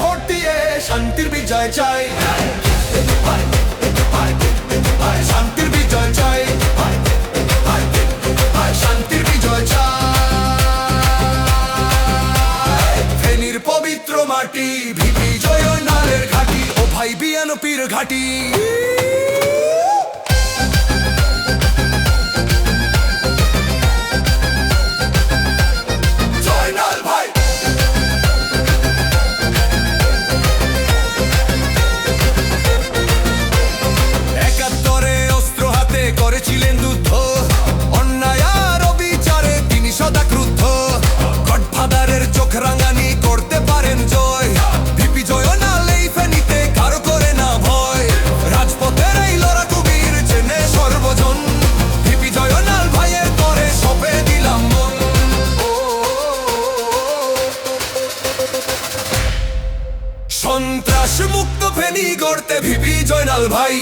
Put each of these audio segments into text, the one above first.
Vote দিয়ে শান্তির বিজয় চাই, শান্তির বিজয় চাই, শান্তির বিজয় চাই। ফেনীর পবিত্র মাটি, ভিপি জয়নালের ঘাঁটি, ও ভাই বিএনপির ঘাঁটি। করেছিলেন যুদ্ধ, অন্যায় আর অবিচারে তিনি সদা ক্রুদ্ধ। গডফাদারের চোখ রাঙানি করতে পারেন জয়, ভিপি জয়নাল এই ফেনীতে কারো করে না ভয়। রাজপথের এই লড়াকু বীর চেনে সর্বজন, ভিপি জয়নাল ভাইয়ের করে সঁপে দিলাম মন। সন্ত্রাস মুক্ত ফেনী গড়তে ভিপি জয়নাল ভাই,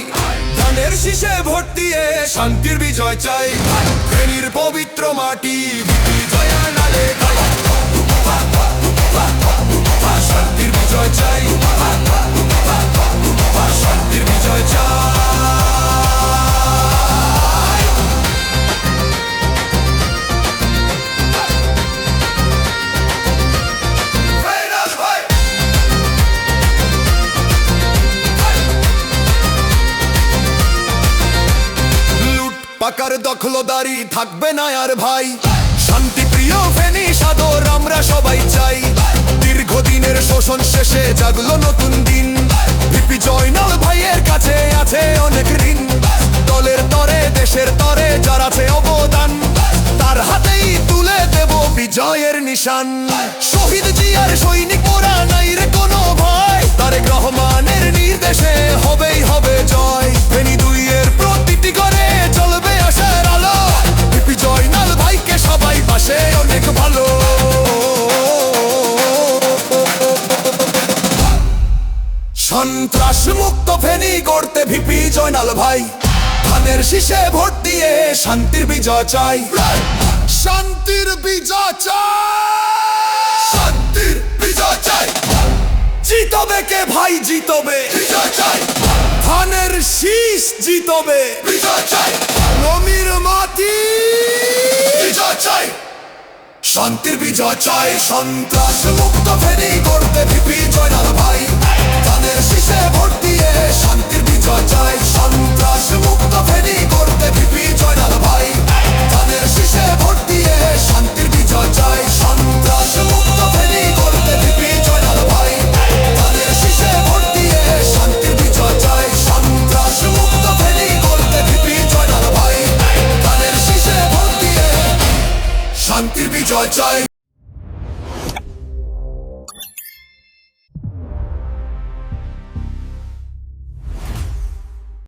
ধানের শীষে ভোট দিয়ে শান্তির বিজয় চাই। ফেনীর পবিত্র মাটি, ভিপি জয়নালের ঘাঁটি, শান্তির বিজয় চাই, শান্তির বিজয় চাই। পাকার দখলদারি থাকবে না আর ভাই, শান্তিপ্রিয় ফেনী সাদর আমরা সবাই চাই। দীর্ঘদিনের শোষণ শেষে জাগলো নতুন দিন, ভিপি জয়নাল ভাইয়ের কাছে আছে অনেক ঋণ। দলের তরে দেশের তরে যার আছে অবদান, তার হাতেই তুলে দেব বিজয়ের নিশান। শহীদ জিয়ার সৈনিক মোরা নাই রে কোনো ভয়, তারেক রহমানের নির্দেশে হবেই হবে জয়। ফেনী দুইয়ের প্রতিটি ঘরে চলবে আশার আলো, ভিপি জয়নাল ভাইকে সবাই পাশে অনেক ভালো। সন্ত্রাস মুক্ত ফেনী গড়তে ভিপি জয়নাল ভাই, ধানের শীষে ভোট দিয়ে শান্তির বিজয় চাই, শান্তির বিজয় চাই, শান্তির বিজয় চাই। জিতবে কে ভাই জিতবে, বিজয় চাই। ধানের শীষ জিতবে, বিজয় চাই। নমির মাটি, বিজয় চাই, শান্তির বিজয় চাই। সন্ত্রাস মুক্ত ফেনী গড়তে ভিপি জয়নাল ভাই, ধানের শীষে ভোট দিয়ে শান্তির বিজয় চাই। সন্ত্রাস মুক্ত ফেনী গড়তে ভিপি জয়নাল ভাই, ধানের শীষে ভোট দিয়ে শান্তির বিজয় চাই। সন্ত্রাস মুক্ত ফেনী গড়তে ভিপি জয়নাল ভাই, ধানের শীষে ভোট দিয়ে শান্তির বিজয় চাই। সন্ত্রাস মুক্ত ফেনী গড়তে ভিপি জয়নাল ভাই, ধানের শীষে ভোট দিয়ে শান্তির বিজয় চাই।